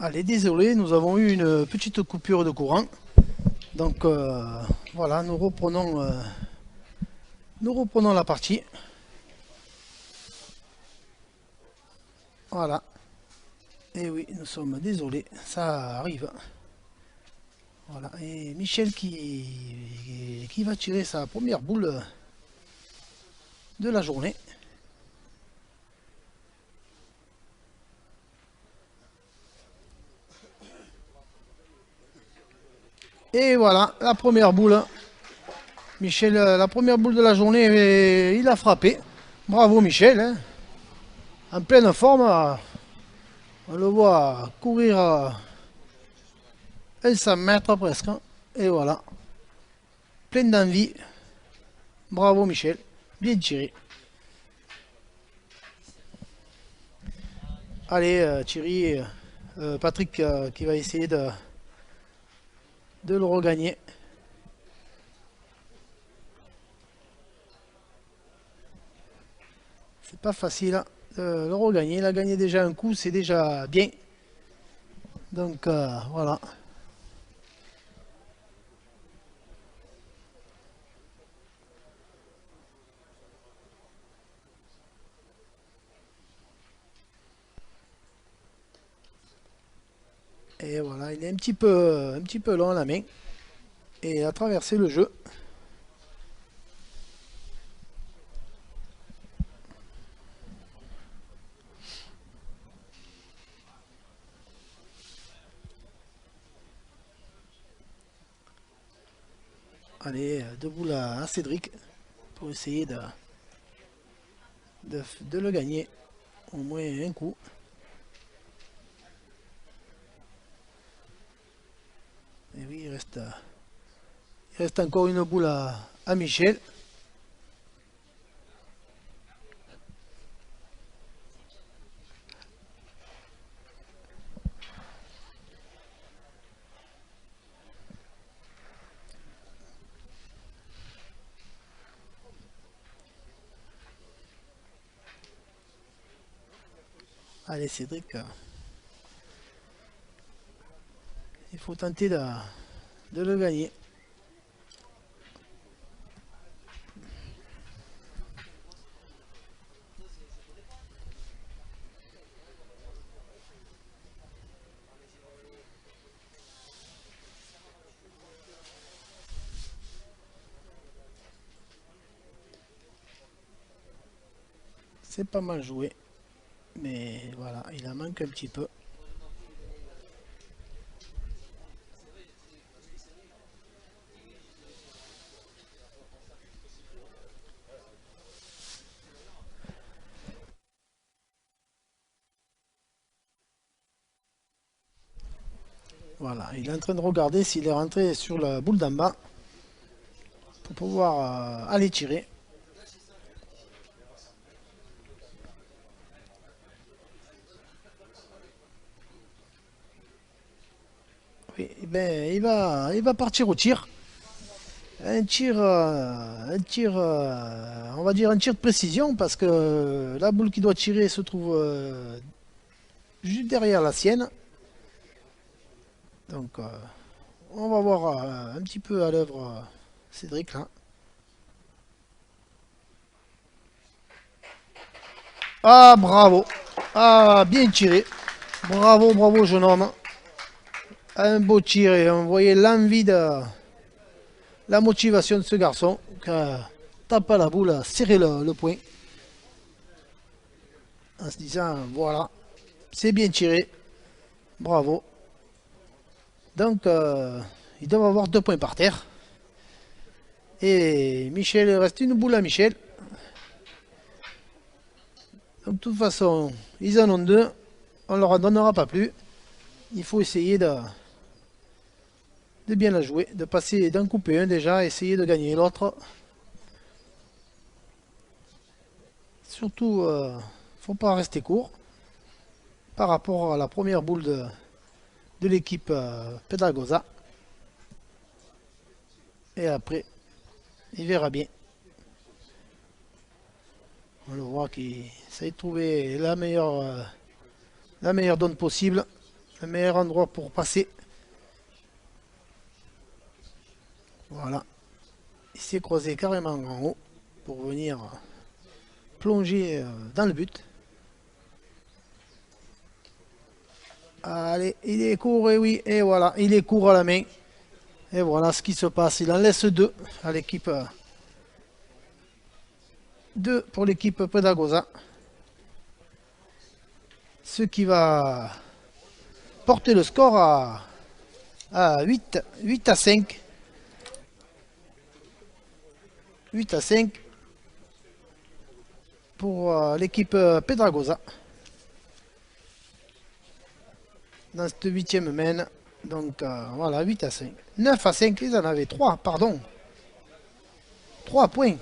Allez, désolé, nous avons eu une petite coupure de courant. Donc voilà, nous reprenons la partie. Voilà. Et oui, nous sommes désolés, ça arrive. Voilà. Et Michel qui va tirer sa première boule de la journée. Et voilà, la première boule. Michel, la première boule de la journée, il a frappé. Bravo Michel, hein. En pleine forme. On le voit courir à 100 mètres presque. Et voilà, plein d'envie. Bravo Michel, bien tiré. Allez Thierry, Patrick qui va essayer de le regagner. C'est pas facile de le regagner. Il a gagné déjà un coup, c'est déjà bien. Donc voilà. Et voilà, il est un petit peu long à la main. Et il a traversé le jeu. Allez, debout là à Cédric pour essayer de le gagner. Au moins un coup. Et oui, il reste encore une boule à Michel. Allez Cédric, il faut tenter de le gagner. C'est pas mal joué. Mais voilà, il en manque un petit peu. Voilà, il est en train de regarder s'il est rentré sur la boule d'en bas pour pouvoir aller tirer. Oui, eh ben, il va partir au tir. On va dire un tir de précision parce que la boule qui doit tirer se trouve juste derrière la sienne. Donc, on va voir un petit peu à l'œuvre Cédric là. Ah, bravo! Ah, bien tiré! Bravo, bravo, jeune homme! Un beau tir et on voyait l'envie la motivation de ce garçon qui tape à la boule, a serré le poing en se disant voilà, c'est bien tiré, bravo. Donc, ils doivent avoir 2 points par terre. Et Michel, il reste une boule à Michel. Donc, de toute façon, ils en ont 2. On leur en donnera pas plus. Il faut essayer de bien la jouer, de passer, d'en couper un déjà, essayer de gagner l'autre. Surtout, faut pas rester court par rapport à la première boule de l'équipe Pedragosa. Et après, il verra bien. On le voit qu'il essaie de trouver la meilleure donne possible, un meilleur endroit pour passer. Voilà. Il s'est croisé carrément en haut pour venir plonger dans le but. Allez, il est court, et oui, et voilà, il est court à la main. Et voilà ce qui se passe. Il en laisse deux à l'équipe. Deux pour l'équipe Pedagosa. Ce qui va porter le score à 8 à 5. 8 à 5 pour l'équipe Pedagosa. Dans cette huitième main. Donc voilà, 8 à 5. 9 à 5, ils en avaient 3, pardon. 3 points.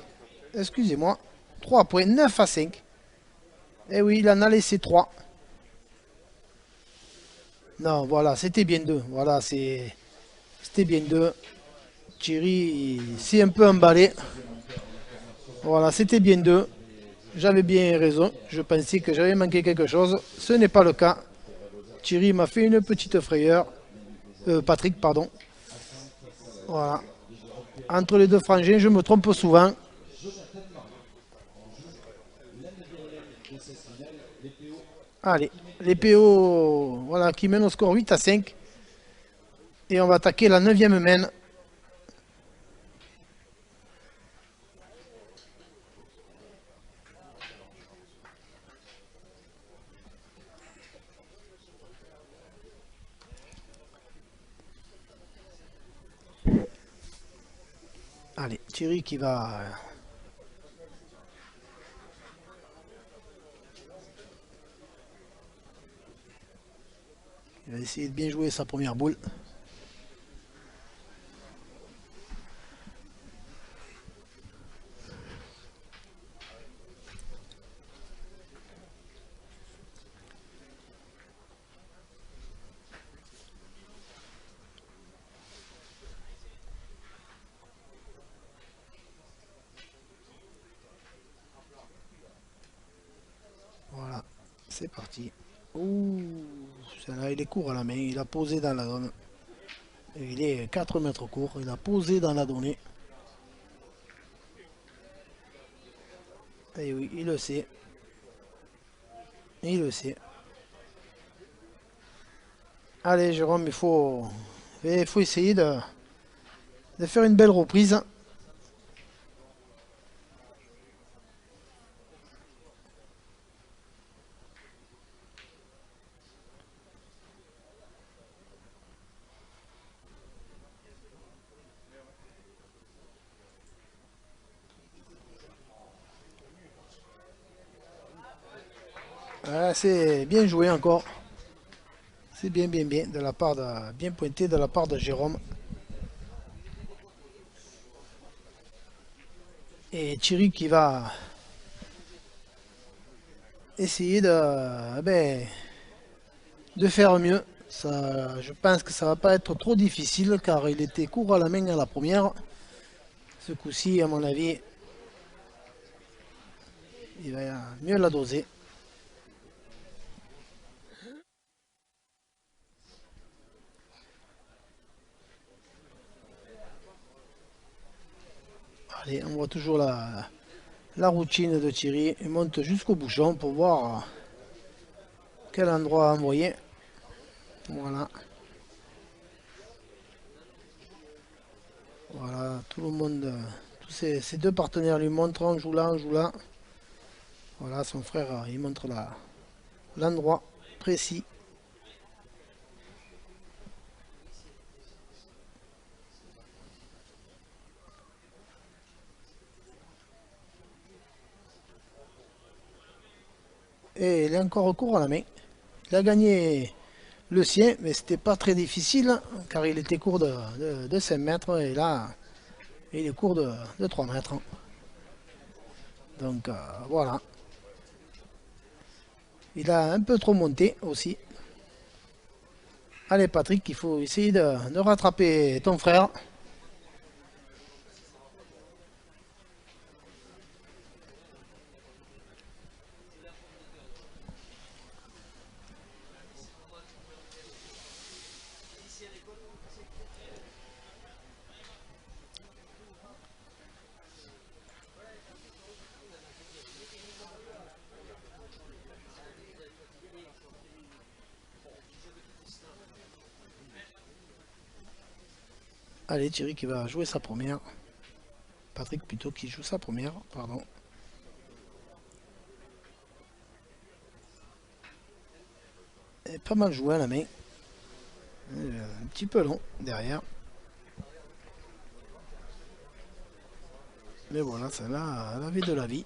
Excusez-moi. 3 points, 9 à 5. Et oui, il en a laissé 3. Non, voilà, c'était bien 2. Voilà, c'était bien 2. Thierry s'est un peu emballé. Voilà, c'était bien 2. J'avais bien raison. Je pensais que j'avais manqué quelque chose. Ce n'est pas le cas. Thierry m'a fait une petite frayeur. Patrick, pardon. Voilà. Entre les deux frangins, je me trompe souvent. Allez, les PO voilà, qui mènent au score 8 à 5. Et on va attaquer la 9e main. Allez, Thierry qui va... Il va essayer de bien jouer sa première boule. Voilà, c'est parti. Ouh, celle-là, il est court à la main. Il a posé dans la zone. Il est 4 mètres court. Il a posé dans la donnée. Et oui, il le sait. Il le sait. Allez, Jérôme, il faut essayer de faire une belle reprise. C'est bien joué encore. C'est bien, bien, bien de la part de, bien pointé de la part de Jérôme. Et Thierry qui va essayer de faire mieux. Ça, je pense que ça va pas être trop difficile car il était court à la main à la première. Ce coup-ci, à mon avis, il va mieux la doser. Allez, on voit toujours la routine de Thierry. Il monte jusqu'au bouchon pour voir quel endroit envoyer. Voilà. Voilà, tout le monde, tous ses deux partenaires lui montrent, on joue là, on joue là. Voilà, son frère, il montre l'endroit précis. Et il est encore au cours à la main. Il a gagné le sien, mais c'était pas très difficile, car il était court de 5 mètres, et là, il est court de 3 mètres. Donc voilà. Il a un peu trop monté aussi. Allez Patrick, il faut essayer de rattraper ton frère. Allez, Thierry qui va jouer sa première. Patrick plutôt qui joue sa première, pardon. Et pas mal joué à la main. Un petit peu long derrière. Mais voilà, celle-là, elle avait de la vie.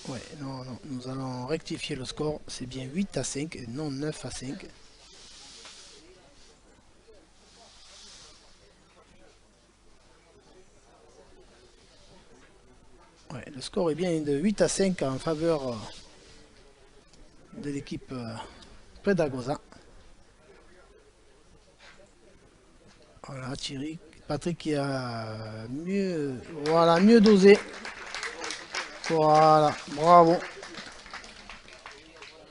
Ouais, non, non, nous allons rectifier le score. C'est bien 8 à 5 et non 9 à 5. Ouais, le score est bien de 8 à 5 en faveur de l'équipe Predagosa. Voilà, Thierry, Patrick qui a mieux, voilà, mieux dosé. Voilà, bravo.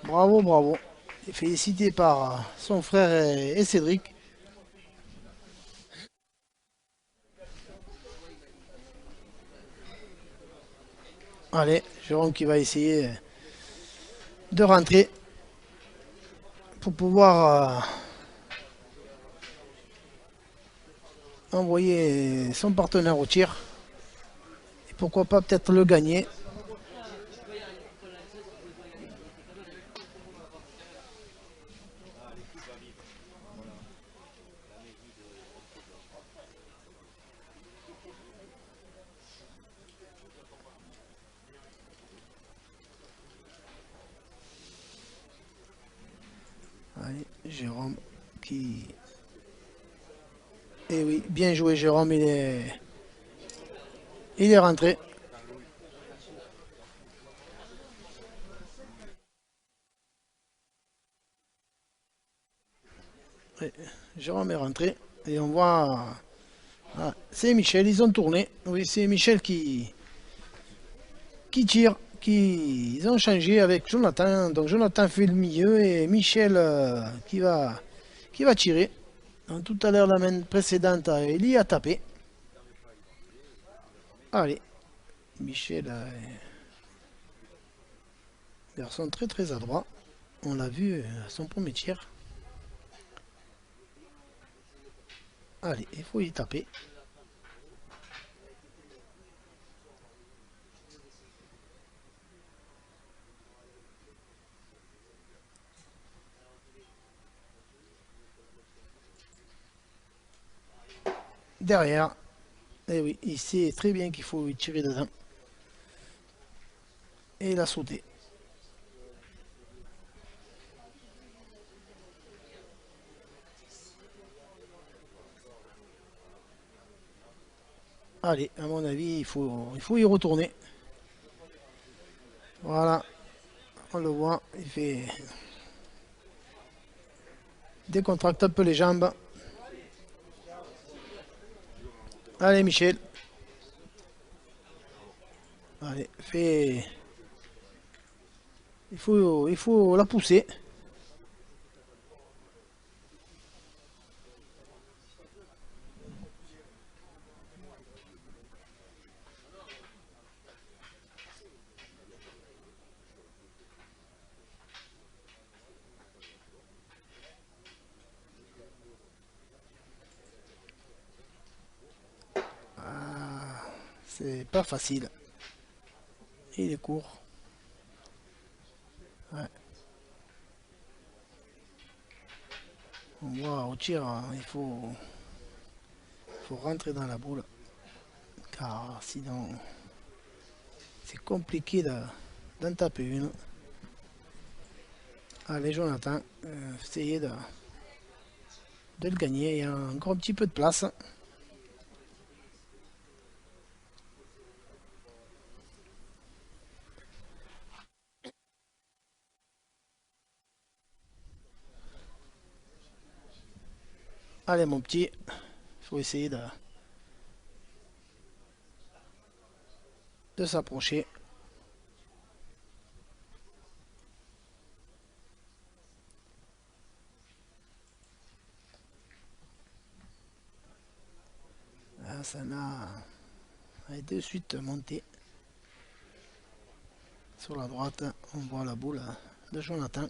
Bravo, bravo. Et félicité par son frère et Cédric. Allez, Jérôme qui va essayer de rentrer pour pouvoir envoyer son partenaire au tir. Et pourquoi pas peut-être le gagner. Allez, Jérôme qui... Eh oui, bien joué Jérôme, il est rentré. Ouais, Jérôme est rentré. Et on voit... Ah, c'est Michel, ils ont tourné. Oui, c'est Michel qui tire. Ils ont changé avec Jonathan. Donc Jonathan fait le milieu et Michel qui va tirer. Donc, tout à l'heure, la main précédente, Eli a tapé. Allez, Michel, garçon très très adroit. On l'a vu à son premier tir. Allez, il faut y taper. Derrière. Et oui, il sait très bien qu'il faut y tirer dedans. Et il a sauté. Allez, à mon avis, il faut y retourner. Voilà, on le voit, il fait décontracte un peu les jambes. Allez, Michel. Allez, fais. Il faut la pousser. C'est pas facile. Il est court. Ouais. On voit au tir, hein, faut rentrer dans la boule. Car sinon, c'est compliqué d'en taper une. Allez, Jonathan, essayez de le gagner. Il y a encore un petit peu de place. Allez mon petit, il faut essayer de s'approcher. Ah, ça a de suite monté. Sur la droite, on voit la boule de Jonathan.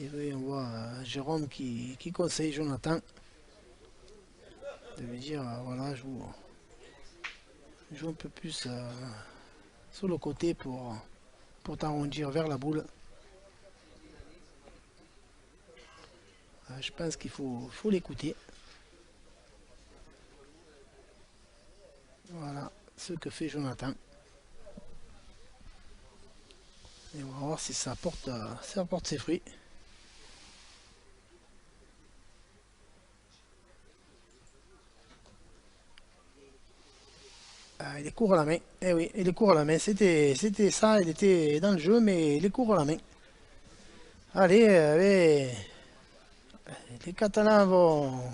Et oui, on voit Jérôme qui conseille Jonathan de lui dire voilà, joue un peu plus sur le côté pour t'arrondir vers la boule. Je pense qu'il faut l'écouter. Voilà ce que fait Jonathan. Et on va voir si ça apporte ses fruits. Il est court à la main. Eh oui, il est court à la main. C'était ça, il était dans le jeu, mais il est court à la main. Allez, les Catalans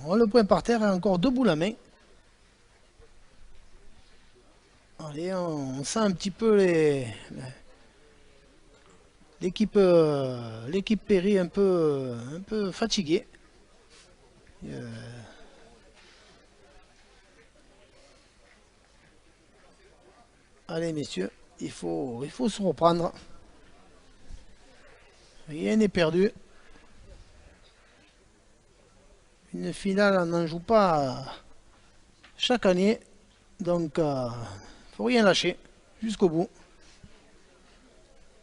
ont le point par terre et encore 2 boules à main. Allez, on sent un petit peu l'équipe Perry un peu fatiguée. Allez messieurs, il faut se reprendre. Rien n'est perdu. Une finale, on n'en joue pas chaque année. Donc, faut rien lâcher jusqu'au bout.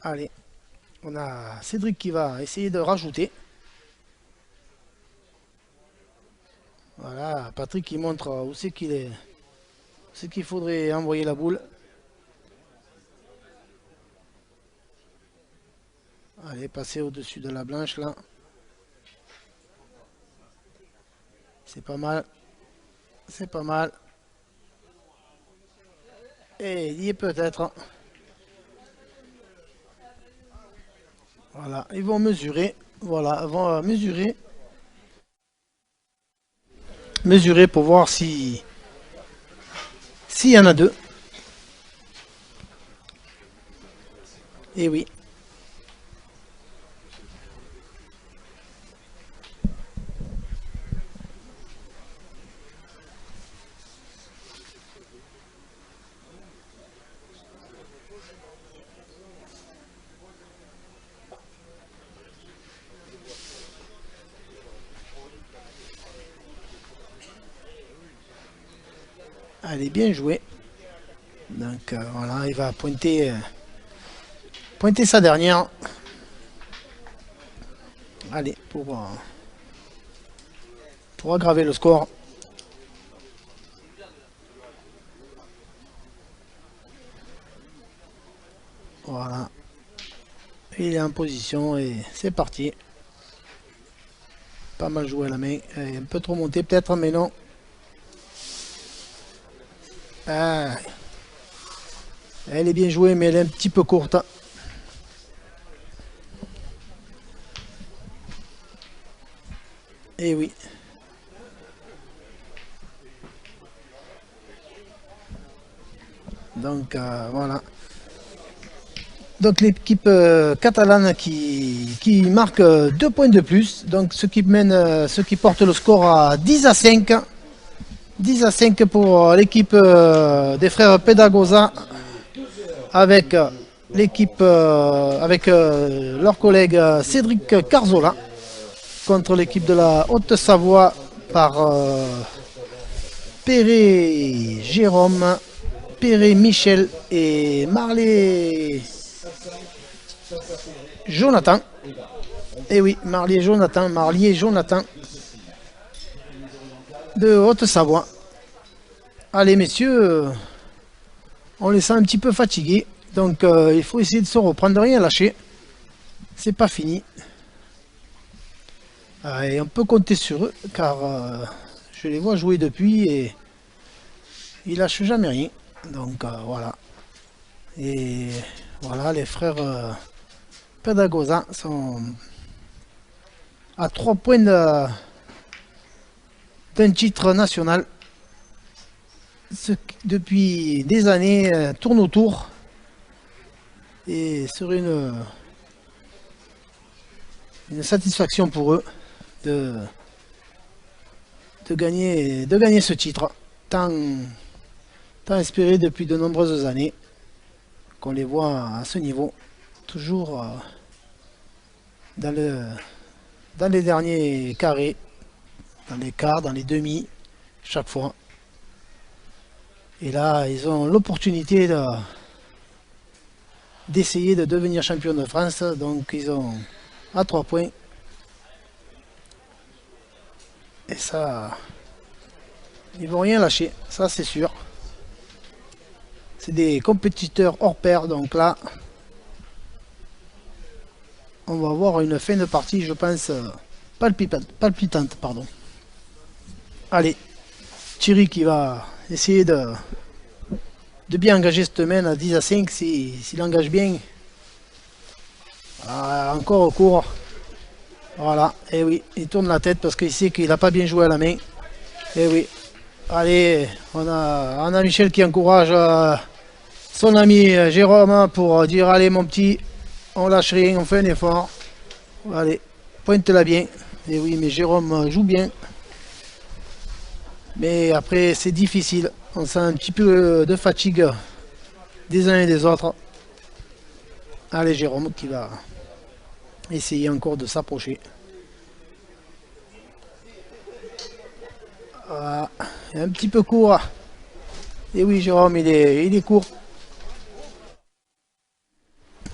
Allez, on a Cédric qui va essayer de rajouter. Voilà, Patrick qui montre où c'est qu'il est. C'est qu'il faudrait envoyer la boule. Allez, passer au-dessus de la blanche là. C'est pas mal. C'est pas mal. Et il y est peut-être. Voilà, ils vont mesurer. Voilà, ils vont mesurer. Mesurer pour voir s'il y en a 2. Et oui. Elle est bien jouée. Donc voilà, il va pointer sa dernière. Allez, pour aggraver le score. Voilà. Il est en position et c'est parti. Pas mal joué à la main. Un peu trop monté peut-être, mais non. Ah. Elle est bien jouée, mais elle est un petit peu courte. Et oui. Donc voilà. Donc l'équipe catalane qui marque 2 points de plus. Donc ce qui porte le score à 10-5. 10-5 pour l'équipe des frères Pedagosa avec l'équipe avec leur collègue Cédric Carzola contre l'équipe de la Haute-Savoie par Perret Jérôme, Perret Michel et Marley Jonathan. Et oui, Marlier Jonathan de Haute-Savoie. Allez messieurs, on les sent un petit peu fatigués, donc il faut essayer de se reprendre, de rien lâcher. C'est pas fini. Et on peut compter sur eux car je les vois jouer depuis et ils lâchent jamais rien. Donc voilà. Et voilà, les frères Pedagosa sont à 3 points d'un titre national. Ce qui, depuis des années, tourne autour et serait une satisfaction pour eux de, de gagner ce titre tant, tant espéré depuis de nombreuses années qu'on les voit à ce niveau, toujours dans, dans les derniers carrés, dans les quarts, dans les demi, chaque fois. Et là, ils ont l'opportunité d'essayer de devenir champion de France, donc ils ont à 3 points. Et ça, ils vont rien lâcher, ça c'est sûr. C'est des compétiteurs hors pair, donc là, on va avoir une fin de partie, je pense, palpitante. Pardon. Allez, Thierry qui va essayer de bien engager cette semaine à 10 à 5, s'il engage bien. Ah, encore au cours. Voilà, et oui, il tourne la tête parce qu'il sait qu'il n'a pas bien joué à la main. Et oui, allez, on a Michel qui encourage son ami Jérôme pour dire allez mon petit, on lâche rien, on fait un effort. Allez, pointe-la bien. Et oui, mais Jérôme joue bien. Mais après, c'est difficile. On sent un petit peu de fatigue des uns et des autres. Allez, Jérôme qui va essayer encore de s'approcher. Voilà. Un petit peu court. Et oui, Jérôme, il est court.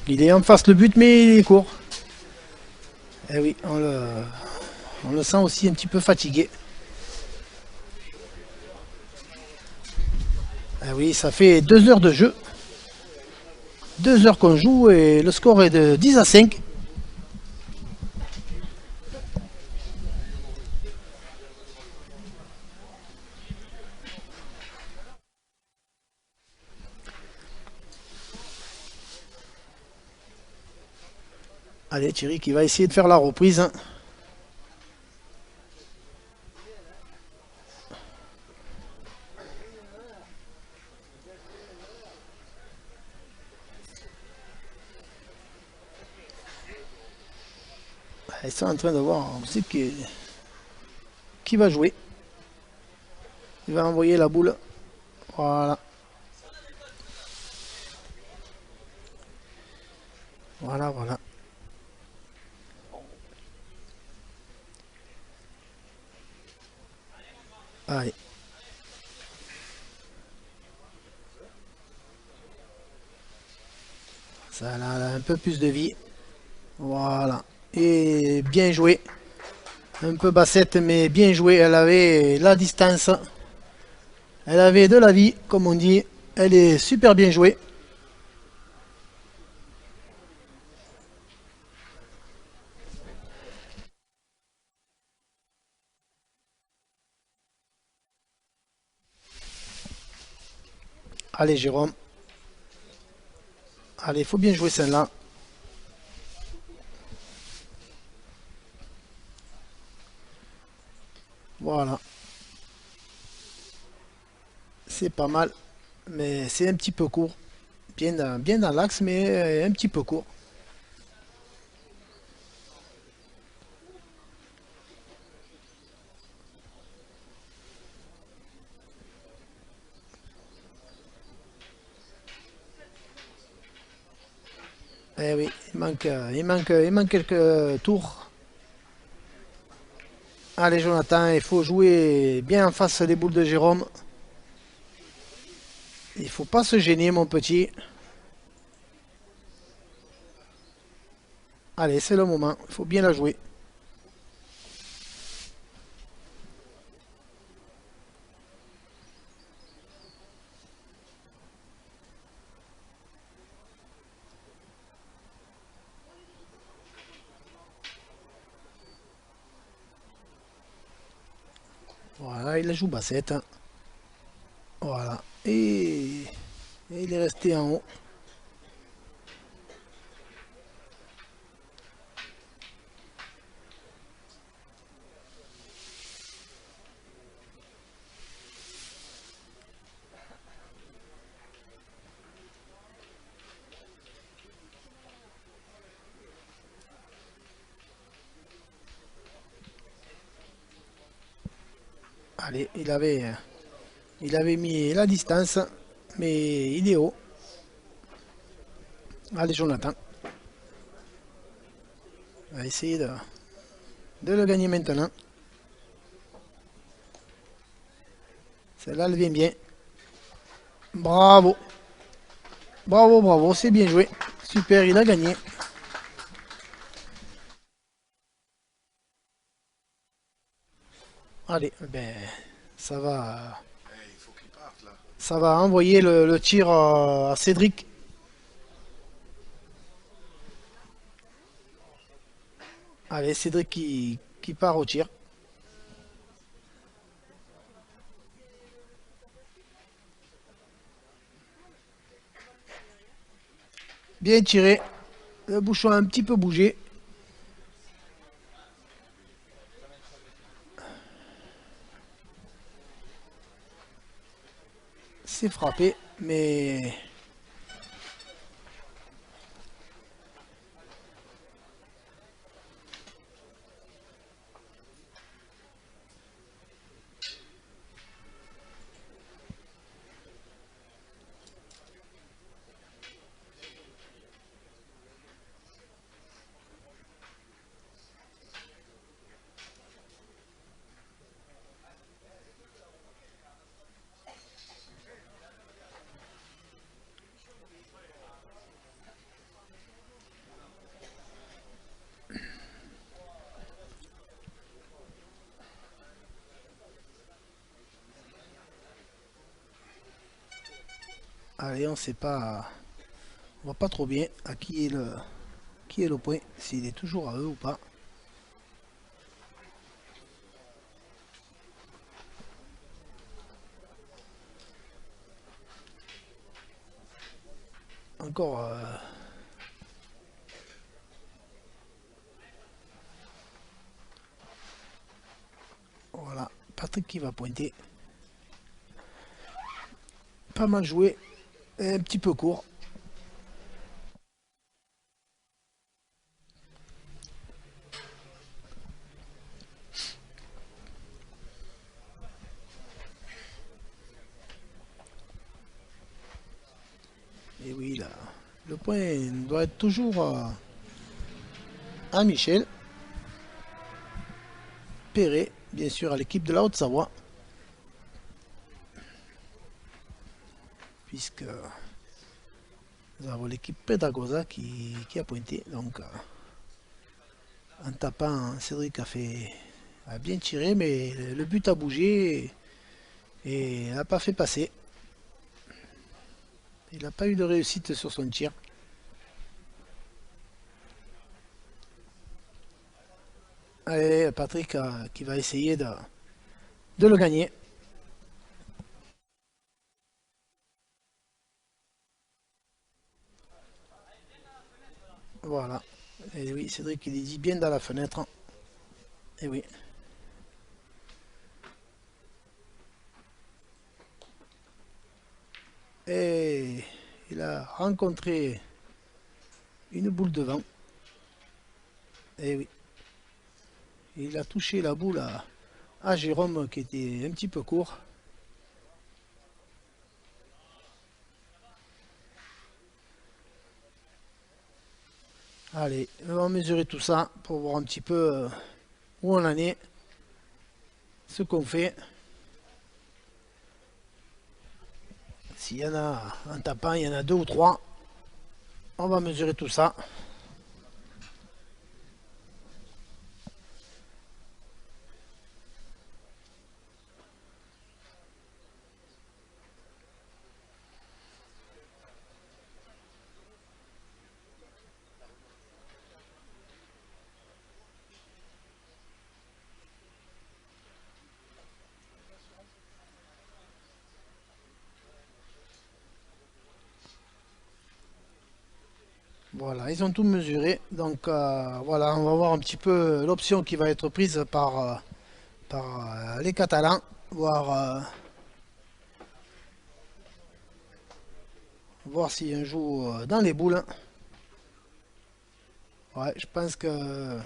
Il est en face le but, mais il est court. Et oui, on le sent aussi un petit peu fatigué. Et oui, ça fait 2 heures de jeu. 2 heures qu'on joue et le score est de 10 à 5. Allez, Thierry qui va essayer de faire la reprise. Ils sont en train de voir aussi qui va jouer. Il va envoyer la boule. Voilà. Voilà, voilà. Allez. Ça a un peu plus de vie. Voilà. Et bien joué. Un peu bassette, mais bien joué. Elle avait la distance. Elle avait de la vie, comme on dit. Elle est super bien jouée. Allez, Jérôme. Allez, il faut bien jouer celle-là. Voilà. C'est pas mal. Mais c'est un petit peu court. Bien dans l'axe, mais un petit peu court. Eh oui, il manque quelques tours. Allez, Jonathan, il faut jouer bien en face des boules de Jérôme. Il faut pas se gêner, mon petit. Allez, c'est le moment. Il faut bien la jouer. Ah, il la joue bassette. Voilà. Et il est resté en haut. Allez, il avait mis la distance, mais il est haut. Allez, Jonathan, on va essayer de le gagner maintenant. Celle-là, elle vient bien. Bravo. Bravo, bravo, c'est bien joué. Super, il a gagné. Allez, ben, ça va, ça va envoyer le tir à Cédric. Allez, Cédric qui part au tir. Bien tiré. Le bouchon a un petit peu bougé. C'est frappé, mais allez, on sait pas, on voit pas trop bien à qui est le point, s'il est toujours à eux ou pas. Encore, voilà, Patrick qui va pointer. Pas mal joué, un petit peu court. Et oui, là, le point doit être toujours à Michel. Perret, bien sûr, à l'équipe de la Haute-Savoie, puisque nous avons l'équipe Pedagosa qui a pointé. Donc, en tapant, Cédric a bien tiré, mais le but a bougé et n'a pas fait passer. Il n'a pas eu de réussite sur son tir. Allez, Patrick qui va essayer de le gagner. Voilà. Et oui, Cédric il est dit bien dans la fenêtre. Et oui. Et il a rencontré une boule de vent. Et oui. Il a touché la boule à Jérôme qui était un petit peu court. Allez, on va mesurer tout ça pour voir un petit peu où on en est, ce qu'on fait. S'il y en a en tapant, il y en a deux ou trois. On va mesurer tout ça. Voilà, ils ont tout mesuré. Donc voilà, on va voir un petit peu l'option qui va être prise par les Catalans. Voir si on joue dans les boules. Ouais, je pense que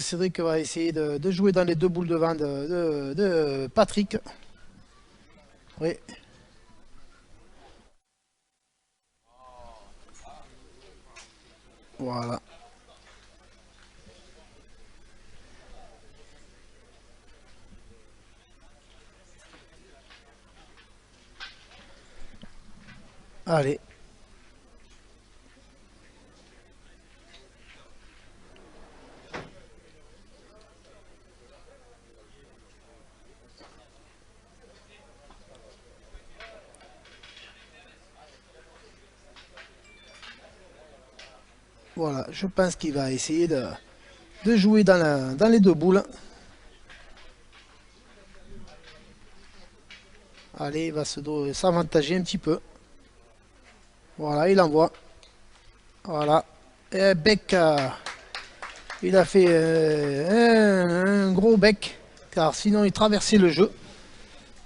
Cédric va essayer de jouer dans les deux boules devant de Patrick. Oui, voilà. Allez, voilà. Je pense qu'il va essayer de jouer dans les deux boules. Allez, il va s'avantager un petit peu. Voilà, il envoie. Voilà. Et bec, il a fait un gros bec, car sinon il traversait le jeu.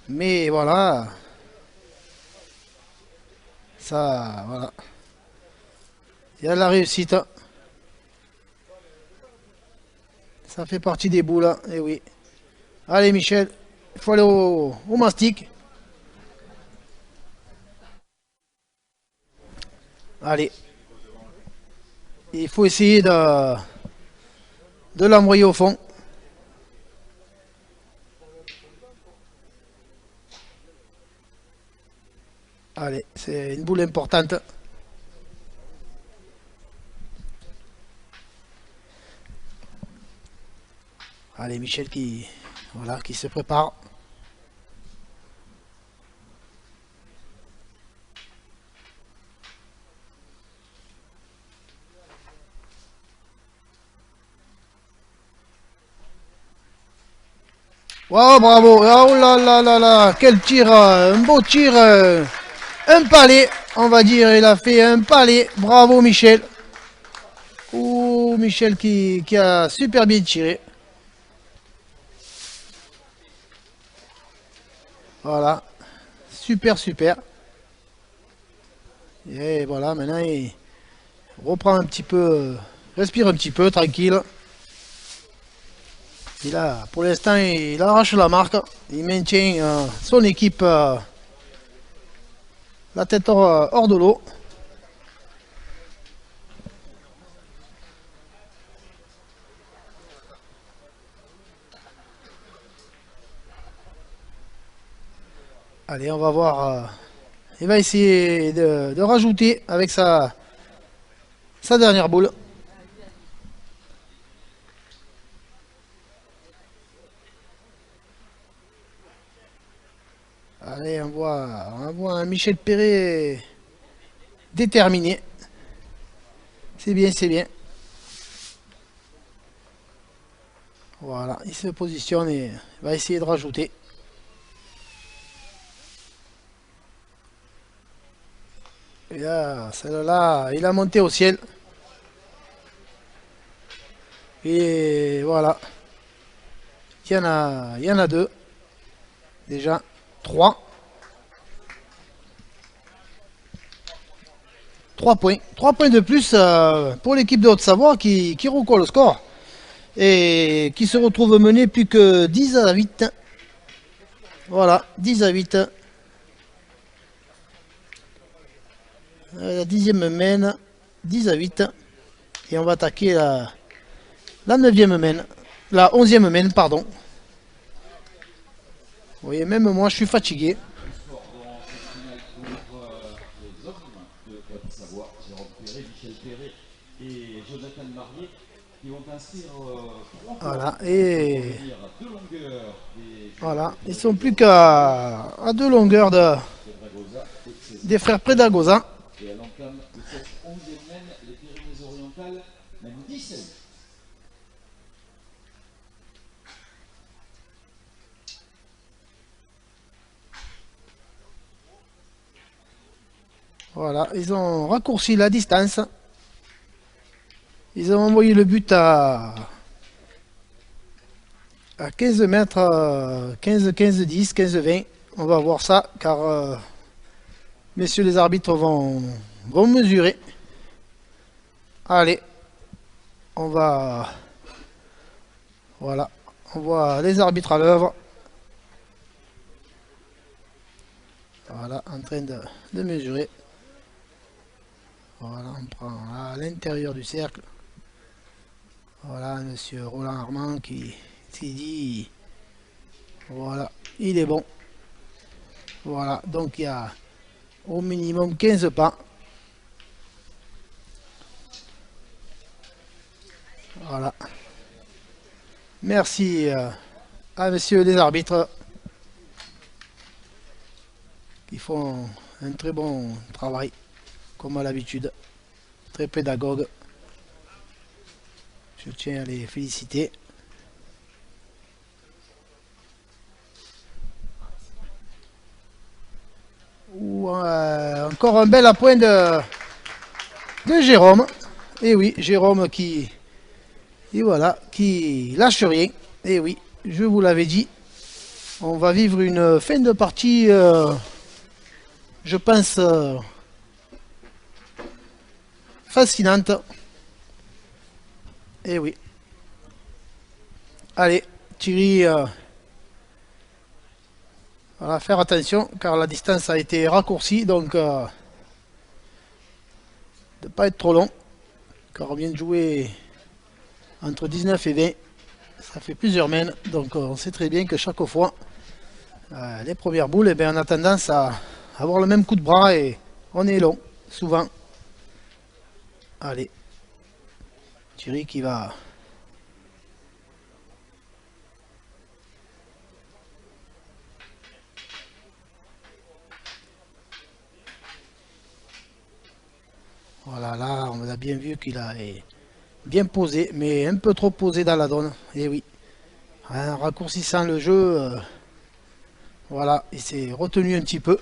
Mais voilà, ça, voilà. Il y a la réussite. Ça fait partie des boules, et oui. Allez, Michel, il faut aller au mastic. Allez, il faut essayer de l'envoyer au fond. Allez, c'est une boule importante. Allez, Michel voilà, qui se prépare. Wow, bravo. Oh là là là là, quel tir, un beau tir, un palais, on va dire. Il a fait un palais. Bravo, Michel. Ouh, Michel qui a super bien tiré. Voilà, super, super. Et voilà, maintenant il reprend un petit peu, respire un petit peu, tranquille. Pour l'instant, il arrache la marque. Il maintient son équipe la tête hors de l'eau. Allez, on va voir. Il va essayer de rajouter avec sa dernière boule. Allez, on voit un Michel Perret déterminé. C'est bien, c'est bien. Voilà, il se positionne et va essayer de rajouter. Et là, celle-là, il a monté au ciel. Et voilà, il y en a deux. Déjà, trois. 3 points. 3 points de plus pour l'équipe de Haute-Savoie qui recolle le score. Et qui se retrouve mené plus que 10-8. Voilà, 10-8. La dixième mène, 10-8. Et on va attaquer la neuvième mène. La onzième mène, pardon. Vous voyez, même moi, je suis fatigué. Voilà, et voilà, ils sont plus qu'à 2 longueurs des frères Predagosa. Voilà, ils ont raccourci la distance. Ils ont envoyé le but à 15 mètres, 15, 15, 10, 15, 20. On va voir ça, car messieurs les arbitres vont mesurer. Allez, on va... Voilà, on voit les arbitres à l'œuvre. Voilà, en train de mesurer. Voilà, on prend à l'intérieur du cercle. Voilà, monsieur Roland Armand qui s'est dit... Voilà, il est bon. Voilà, donc il y a au minimum 15 pas. Voilà. Merci à messieurs les arbitres qui font un très bon travail, comme à l'habitude. Très pédagogue. Je tiens à les féliciter. Encore un bel appoint de Jérôme. Et oui, Jérôme et voilà, qui lâche rien. Et oui, je vous l'avais dit, on va vivre une fin de partie, je pense, fascinante. Et oui. Allez, Thierry, voilà, faire attention, car la distance a été raccourcie, donc de ne pas être trop long, car on vient de jouer entre 19 et 20. Ça fait plusieurs mènes, donc on sait très bien que chaque fois, les premières boules, eh bien, on a tendance à avoir le même coup de bras et on est long, souvent. Allez, Thierry qui va... Voilà, là, on a bien vu qu'il a bien posé, mais un peu trop posé dans la donne. Et oui, en raccourcissant le jeu, voilà, il s'est retenu un petit peu.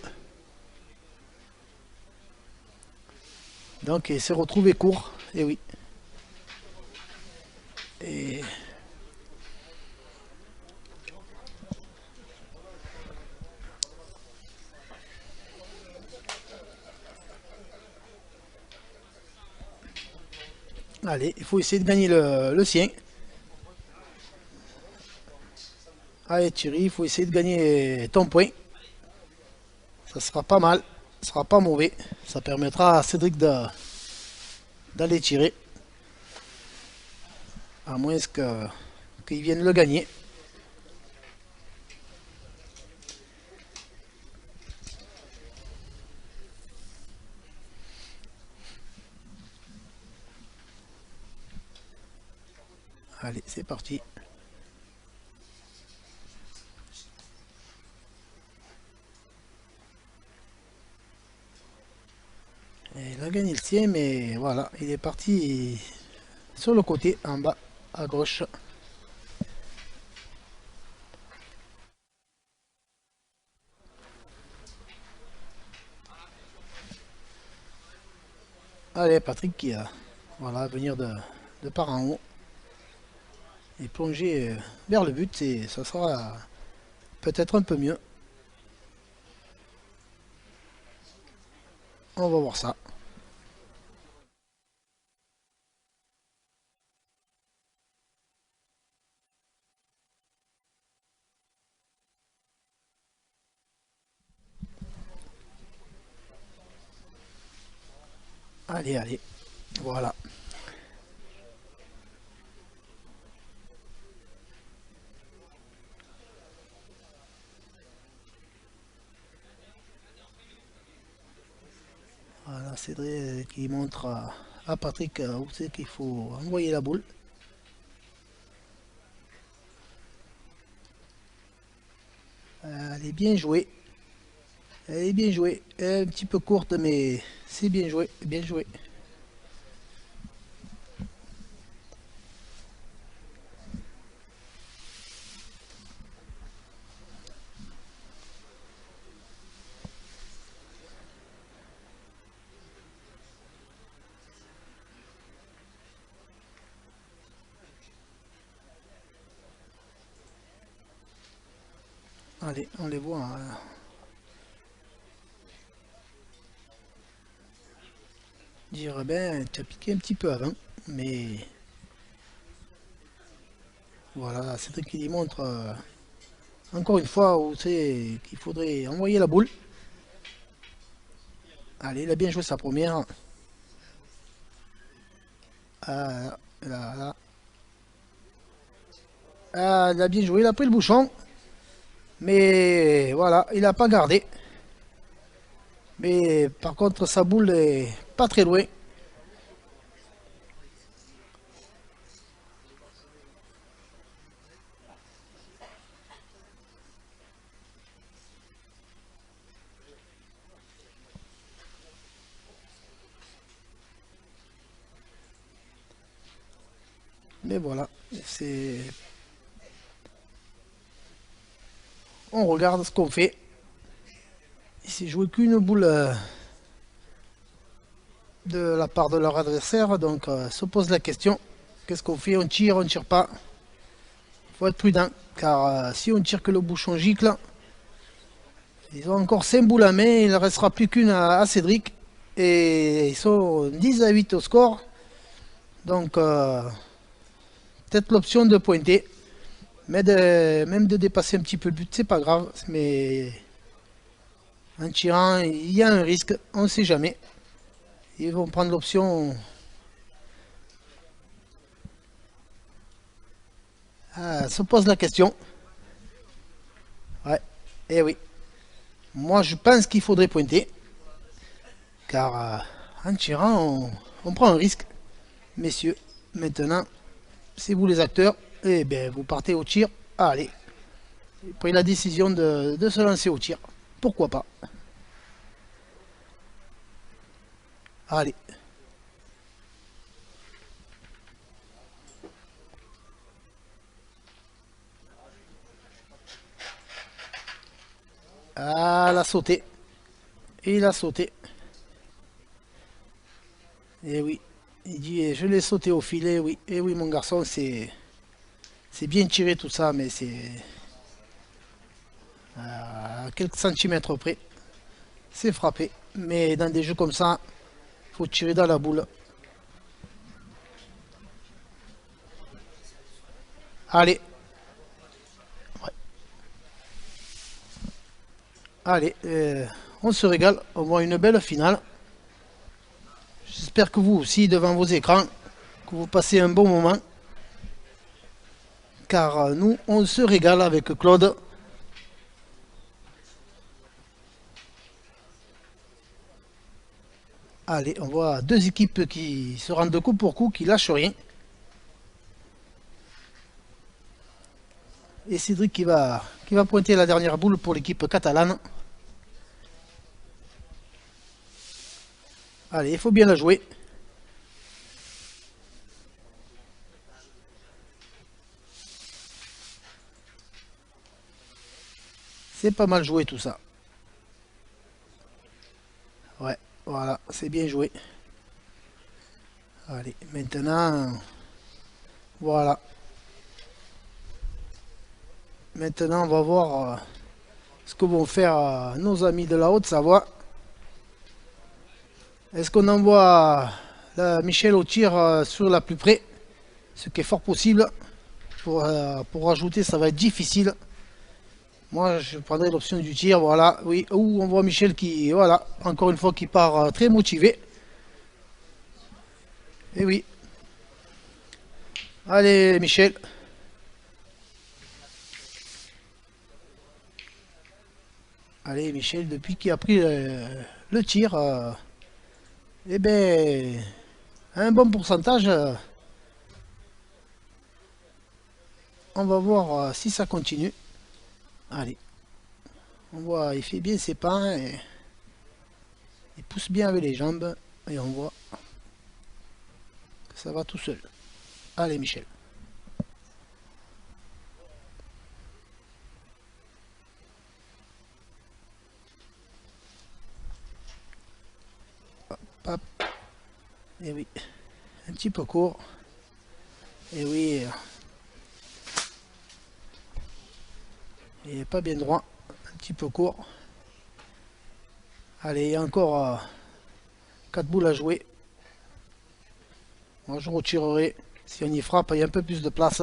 Donc il s'est retrouvé court, et oui. Et allez, il faut essayer de gagner le sien. Allez Thierry, il faut essayer de gagner ton point. Ça sera pas mal, ça sera pas mauvais. Ça permettra à Cédric d'aller tirer. À moins qu'il vienne le gagner. Allez, c'est parti. Et il a gagné le sien, mais voilà, il est parti sur le côté, en bas, à gauche. Allez, Patrick qui a voilà, venir de par en haut et plonger vers le but, et ça sera peut-être un peu mieux. On va voir ça. Allez, allez, voilà. Voilà, Cédric qui montre à Patrick où c'est qu'il faut envoyer la boule. Elle est bien jouée. Elle est bien jouée. Elle est un petit peu courte, mais c'est bien joué. Bien joué. Allez, on les voit. Dire, ben, tu as piqué un petit peu avant. Mais voilà, Cédric qui démontre encore une fois où c'est qu'il faudrait envoyer la boule. Allez, il a bien joué sa première. Ah, là, là. Ah, il a bien joué, il a pris le bouchon. Mais voilà, il n'a pas gardé. Mais par contre, sa boule est pas très loin. Mais voilà, c'est... On regarde ce qu'on fait. Il s'est joué qu'une boule de la part de leur adversaire, donc se pose la question, qu'est-ce qu'on fait? On ne tire pas? Il faut être prudent, car si on tire que le bouchon gicle, ils ont encore 5 boules à main, il ne restera plus qu'une à Cédric, et ils sont 10 à 8 au score, donc peut-être l'option de pointer, mais même de dépasser un petit peu le but, c'est pas grave, mais en tirant, il y a un risque, on ne sait jamais. Ils vont prendre l'option. Se pose la question. Ouais, et oui. Moi, je pense qu'il faudrait pointer. Car en tirant, on prend un risque. Messieurs, maintenant, c'est vous les acteurs. Et bien, vous partez au tir. Allez, pris la décision de se lancer au tir. Pourquoi pas? Allez. Ah, il a sauté. Il a sauté. Et oui. Il dit, je l'ai sauté au filet, oui. Et oui, mon garçon, c'est bien tiré tout ça, mais c'est à quelques centimètres près. C'est frappé. Mais dans des jeux comme ça, il faut tirer dans la boule. Allez. Ouais. Allez, on se régale. On voit une belle finale. J'espère que vous aussi, devant vos écrans, que vous passez un bon moment. Car nous, on se régale avec Claude. Allez, on voit deux équipes qui se rendent coup pour coup, qui lâchent rien. Et Cédric qui va pointer la dernière boule pour l'équipe catalane. Allez, il faut bien la jouer. C'est pas mal joué tout ça. Ouais, voilà, c'est bien joué. Allez, maintenant, voilà. Maintenant, on va voir ce que vont faire nos amis de la Haute-Savoie. Est-ce qu'on envoie Michel au tir sur la plus près? Ce qui est fort possible. Pour rajouter, ça va être difficile. Moi, je prendrai l'option du tir, voilà, oui. Ouh, on voit Michel qui, voilà, encore une fois, qui part très motivé. Et oui. Allez, Michel. Allez, Michel, depuis qu'il a pris le tir, eh ben, un bon pourcentage. On va voir si ça continue. Allez. On voit, il fait bien ses pas. Et il pousse bien avec les jambes. Et on voit que ça va tout seul. Allez, Michel. Hop. Et oui. Un petit peu court. Et oui. Il n'est pas bien droit. Un petit peu court. Allez, il y a encore 4 boules à jouer. Moi je retirerai. Si on y frappe, il y a un peu plus de place.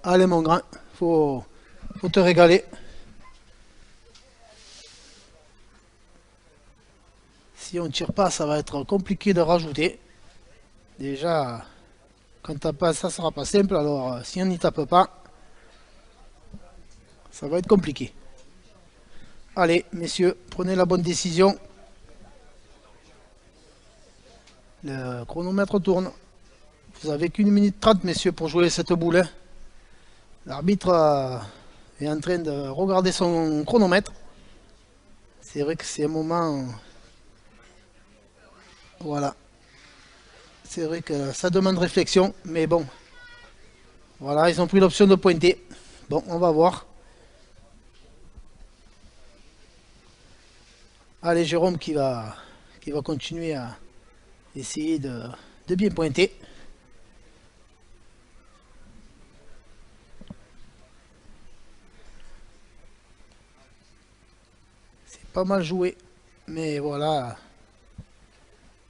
Allez mon grand, faut te régaler. Si on ne tire pas, ça va être compliqué de rajouter. Déjà, quand t'as pas ça sera pas simple. Alors si on n'y tape pas, ça va être compliqué. Allez, messieurs, prenez la bonne décision. Le chronomètre tourne. Vous avez qu'1 minute 30, messieurs, pour jouer cette boule. Hein. L'arbitre est en train de regarder son chronomètre. C'est vrai que c'est un moment... Voilà. C'est vrai que ça demande réflexion, mais bon. Voilà, ils ont pris l'option de pointer. Bon, on va voir. Allez, Jérôme qui va continuer à essayer de bien pointer. C'est pas mal joué, mais voilà.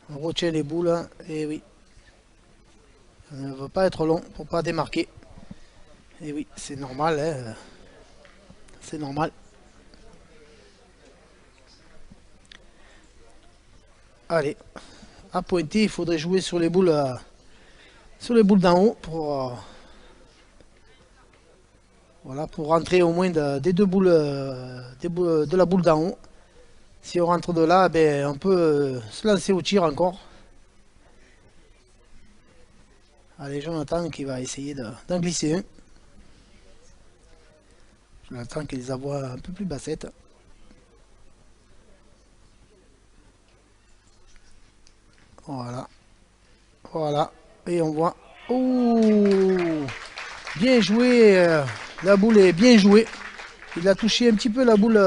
On retient les boules, hein, et oui. Ça ne va pas être long pour pas démarquer. Et oui, c'est normal, hein. C'est normal. Allez, à pointer, il faudrait jouer sur les boules d'en haut pour voilà, pour rentrer au moins des deux boules, de la boule d'en haut. Si on rentre de là, ben, on peut se lancer au tir encore. Allez, Jonathan qui va essayer d'en glisser un. Jonathan qui les avoit un peu plus bassettes. Voilà. Voilà. Et on voit. Oh, bien joué. La boule est bien jouée. Il a touché un petit peu la boule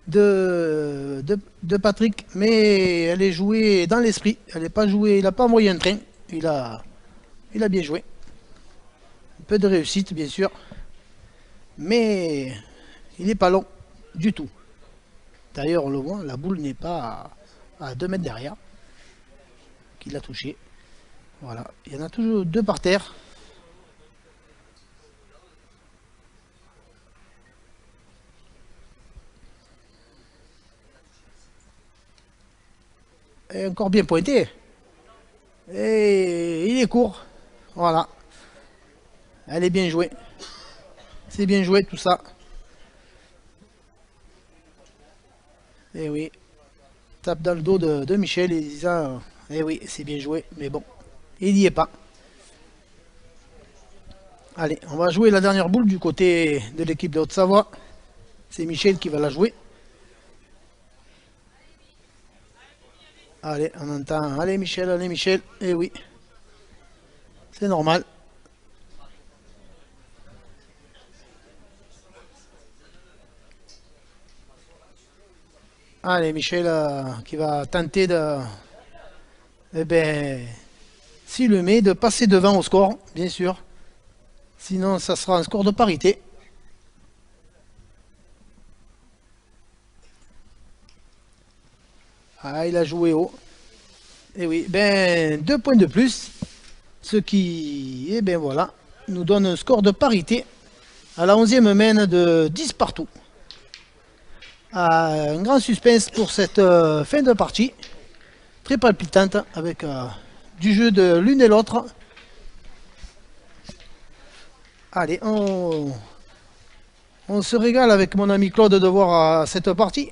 de Patrick, mais elle est jouée dans l'esprit. Elle n'est pas jouée. Il n'a pas envoyé un train. Il a bien joué. Un peu de réussite, bien sûr. Mais il n'est pas long du tout. D'ailleurs, on le voit, la boule n'est pas à 2 mètres derrière qu'il a touché. Voilà, il y en a toujours 2 par terre. Et encore bien pointé. Et il est court. Voilà. Elle est bien jouée. C'est bien joué tout ça. Et oui. Tape dans le dos de Michel et disant eh oui, c'est bien joué, mais bon, il n'y est pas. Allez, on va jouer la dernière boule du côté de l'équipe de Haute-Savoie. C'est Michel qui va la jouer. Allez, on entend. Allez Michel, allez Michel. Eh oui. C'est normal. Allez, Michel qui va tenter de... Eh ben, s'il le met, de passer devant au score, bien sûr. Sinon, ça sera un score de parité. Ah, il a joué haut. Et oui, ben 2 points de plus. Ce qui, eh ben voilà, nous donne un score de parité à la 11e mène de 10 partout. Un grand suspense pour cette fin de partie. Très palpitante avec du jeu de l'une et l'autre. Allez, on se régale avec mon ami Claude de voir cette partie.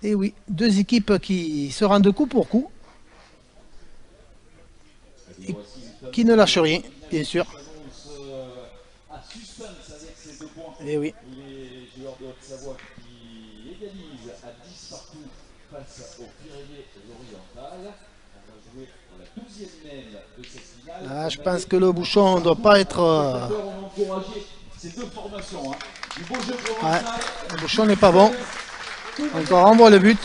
Et oui, 2 équipes qui se rendent coup pour coup. Et qui ne lâchent rien, bien sûr. Et oui. Les joueurs de Haute-Savoie qui égalisent à 10 partout face aux Pyrénées-Orientales. On va jouer pour la 12e mène de cette finale. Ah, je pense que le bouchon ne doit pas être... Ces deux formations, hein. Du beau jeu provençal. Ouais, le bouchon n'est pas bon. Donc on renvoie le but.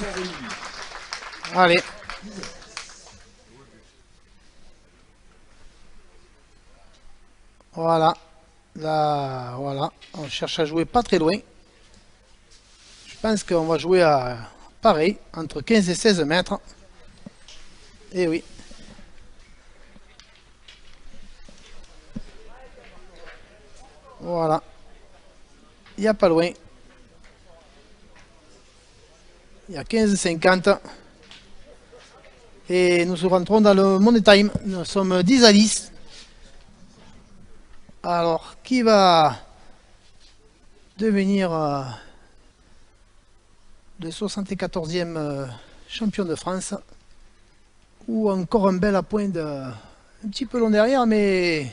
Allez. Voilà. Là, voilà, on cherche à jouer pas très loin. Je pense qu'on va jouer à pareil, entre 15 et 16 mètres. Et oui. Voilà. Il n'y a pas loin. Il y a 15,50. Et nous rentrons dans le Money Time. Nous sommes 10 à 10. Alors, qui va devenir le 74e champion de France? Ou encore un bel appoint un petit peu long derrière, mais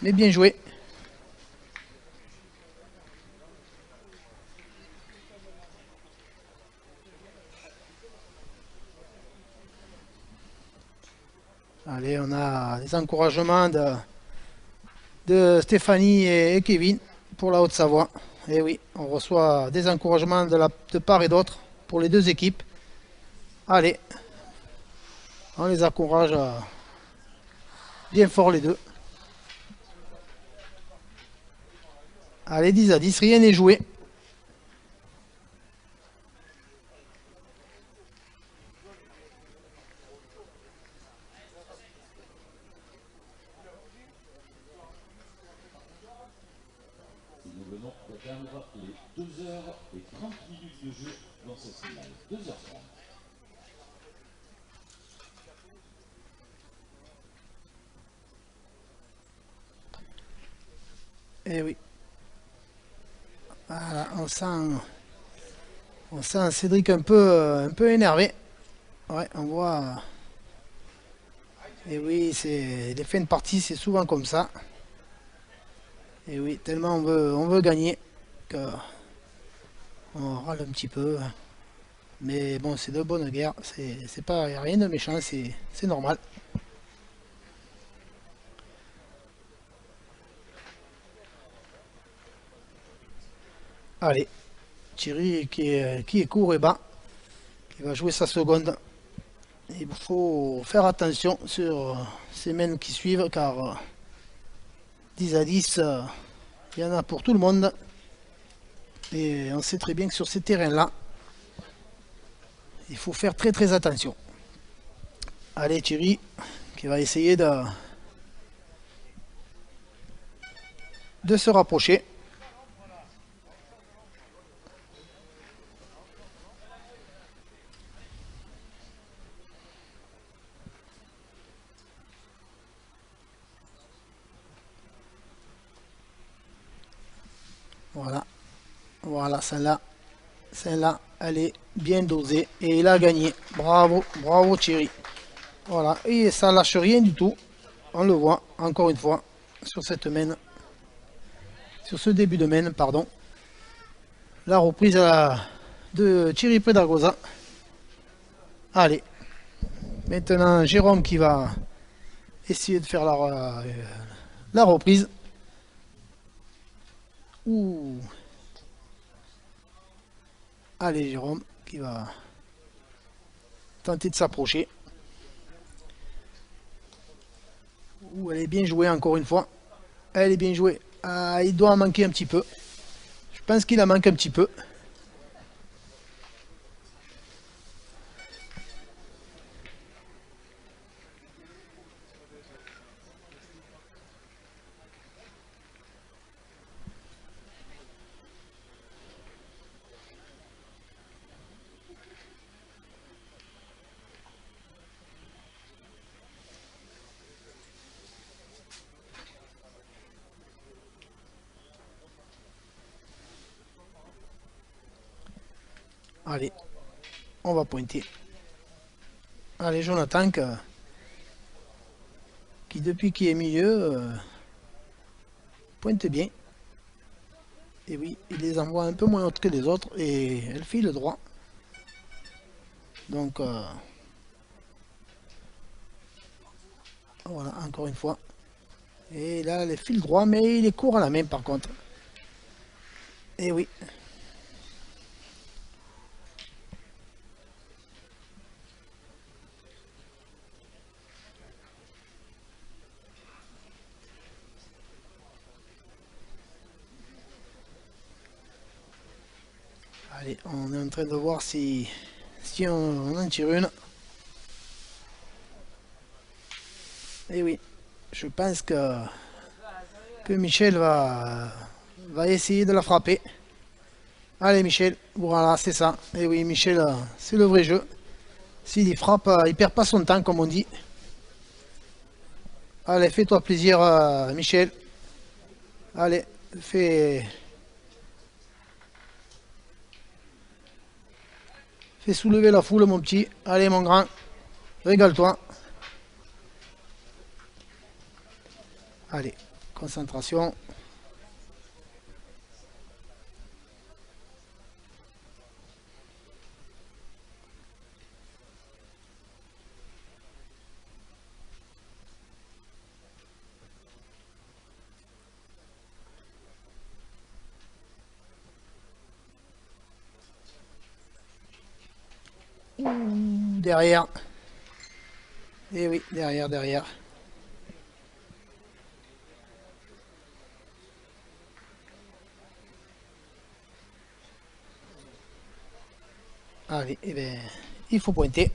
bien joué. Allez, on a les encouragements de Stéphanie et Kevin pour la Haute-Savoie. Et oui, on reçoit des encouragements de part et d'autre pour les deux équipes. Allez, on les encourage bien fort les deux. Allez, 10 à 10, rien n'est joué. Nous venons d'atteindre les 2h30 de jeu dans cette finale. 2h30. Eh oui. Voilà, on sent Cédric un peu énervé. Ouais, on voit. Et oui, c'est les fins de partie, c'est souvent comme ça. Et oui, tellement on veut gagner qu'on râle un petit peu. Mais bon, c'est de bonne guerre. C'est pas y a rien de méchant, c'est normal. Allez, Thierry qui est court et bas, qui va jouer sa seconde. Il faut faire attention sur ces mènes qui suivent car 10 à 10, il y en a pour tout le monde. Et on sait très bien que sur ces terrains-là, il faut faire très attention. Allez Thierry, qui va essayer de se rapprocher. Voilà, voilà, celle-là, elle est bien dosée et il a gagné. Bravo, bravo Thierry. Voilà, et ça lâche rien du tout. On le voit encore une fois sur cette main, sur ce début de main, pardon. La reprise de Thierry Predagosa. Allez, maintenant Jérôme qui va essayer de faire la reprise. Ouh. Allez Jérôme qui va tenter de s'approcher. Ouh, elle est bien jouée encore une fois. Elle est bien jouée. Ah, il doit en manquer un petit peu. Je pense qu'il en manque un petit peu. Allez, on va pointer. Allez, Jonathan, qui depuis qu'il est milieu, pointe bien. Et oui, il les envoie un peu moins hautes que les autres et elle file droit. Donc, voilà, encore une fois. Et là, elle file droit, mais il est court à la main par contre. Et oui. Allez, on est en train de voir si on en tire une. Et oui, je pense que Michel va essayer de la frapper. Allez Michel, voilà, c'est ça. Et oui, Michel, c'est le vrai jeu. S'il y frappe, il perd pas son temps, comme on dit. Allez, fais-toi plaisir, Michel. Allez, fais soulever la foule, mon petit. Allez, mon grand, régale-toi. Allez, concentration. Ouh, derrière. Et oui, derrière. Allez, eh ben, il faut pointer.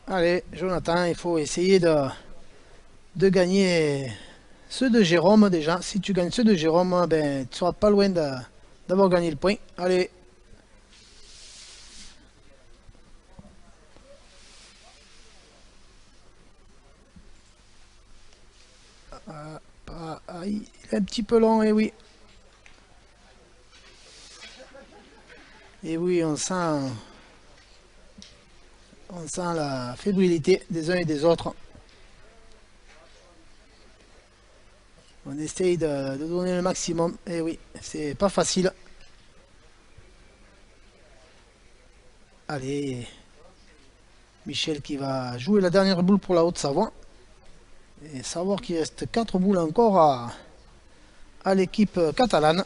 Allez, Jonathan, il faut essayer de gagner ceux de Jérôme déjà. Si tu gagnes ceux de Jérôme, ben, tu seras pas loin d'avoir gagné le point. Allez. Il est un petit peu long, et oui. Et oui, on sent la fébrilité des uns et des autres. On essaye de donner le maximum. Et oui, c'est pas facile. Allez, Michel qui va jouer la dernière boule pour la Haute-Savoie. Et savoir qu'il reste 4 boules encore à l'équipe catalane.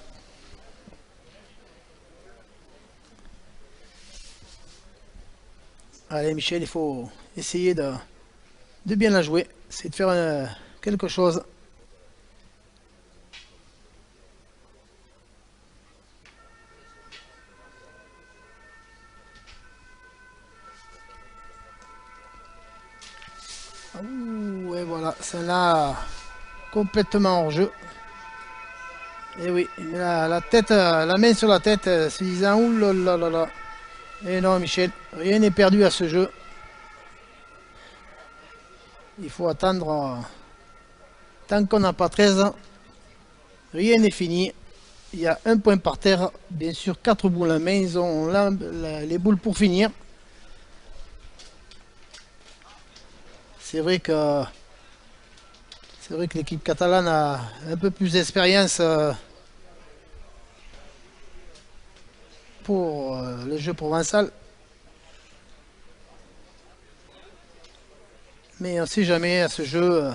Allez Michel, il faut essayer de bien la jouer. C'est de faire quelque chose. Ouh, et voilà, celle-là complètement hors jeu. Et oui, il met la tête, la main sur la tête, se disant ouh là là là là. Et non Michel, rien n'est perdu à ce jeu. Il faut attendre tant qu'on n'a pas 13. Rien n'est fini. Il y a un point par terre. Bien sûr, 4 boules en main. Ils ont là, les boules pour finir. C'est vrai que l'équipe catalane a un peu plus d'expérience pour le jeu provençal. Mais on ne sait jamais à ce jeu.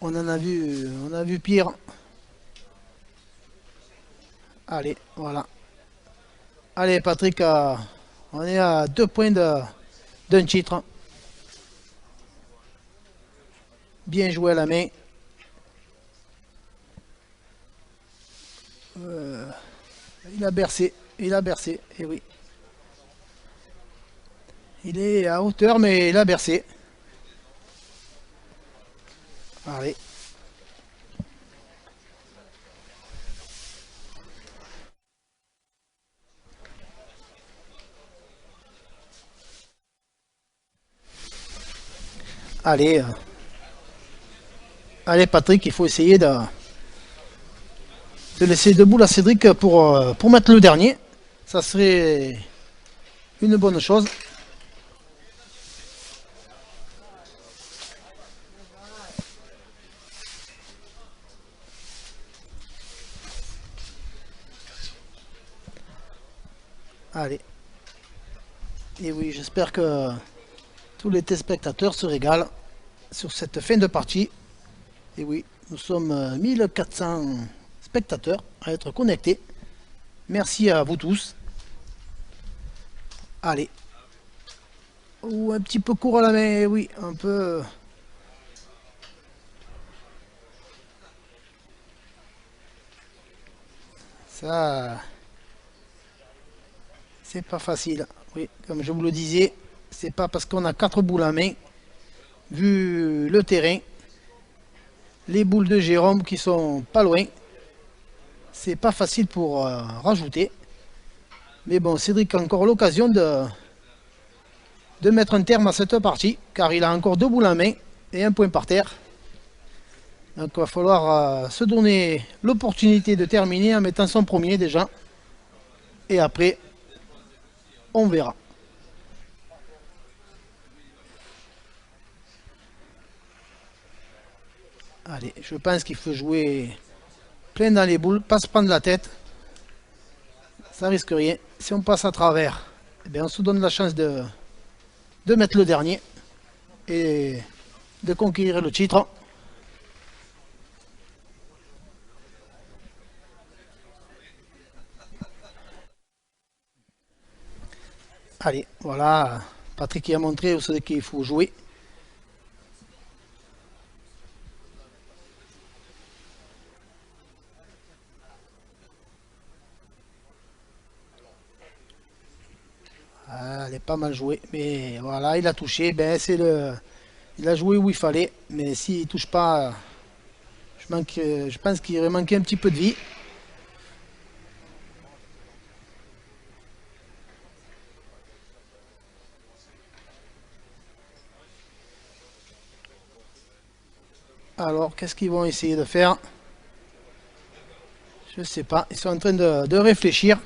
On a vu pire. Allez, voilà. Allez Patrick, on est à 2 points d'un titre. Bien joué à la main. Il a bercé, et oui. Il est à hauteur, mais il a bercé. Allez. Allez. Allez Patrick, il faut essayer de laisser debout la Cédric pour mettre le dernier. Ça serait une bonne chose. Allez. Et oui, j'espère que tous les téléspectateurs se régalent sur cette fin de partie. Et oui, nous sommes 1400 spectateurs à être connectés. Merci à vous tous. Allez. Ou un petit peu court à la main, oui, un peu. Ça, c'est pas facile. Oui, comme je vous le disais, c'est pas parce qu'on a 4 boules à main, vu le terrain, les boules de Jérôme qui sont pas loin, c'est pas facile pour rajouter. Mais bon, Cédric a encore l'occasion de mettre un terme à cette partie, car il a encore 2 boules à main et un point par terre. Donc il va falloir se donner l'opportunité de terminer en mettant son premier déjà. Et après, on verra. Allez, je pense qu'il faut jouer plein dans les boules, pas se prendre la tête. Ça risque rien. Si on passe à travers, eh bien on se donne la chance de mettre le dernier et de conquérir le titre. Allez, voilà, Patrick qui a montré où c'est qu'il faut jouer. Ah, elle est pas mal jouée, mais voilà, il a touché. Ben, il a joué où il fallait, mais s'il touche pas, je pense qu'il aurait manqué un petit peu de vie. Alors, qu'est-ce qu'ils vont essayer de faire? Je sais pas. Ils sont en train de réfléchir.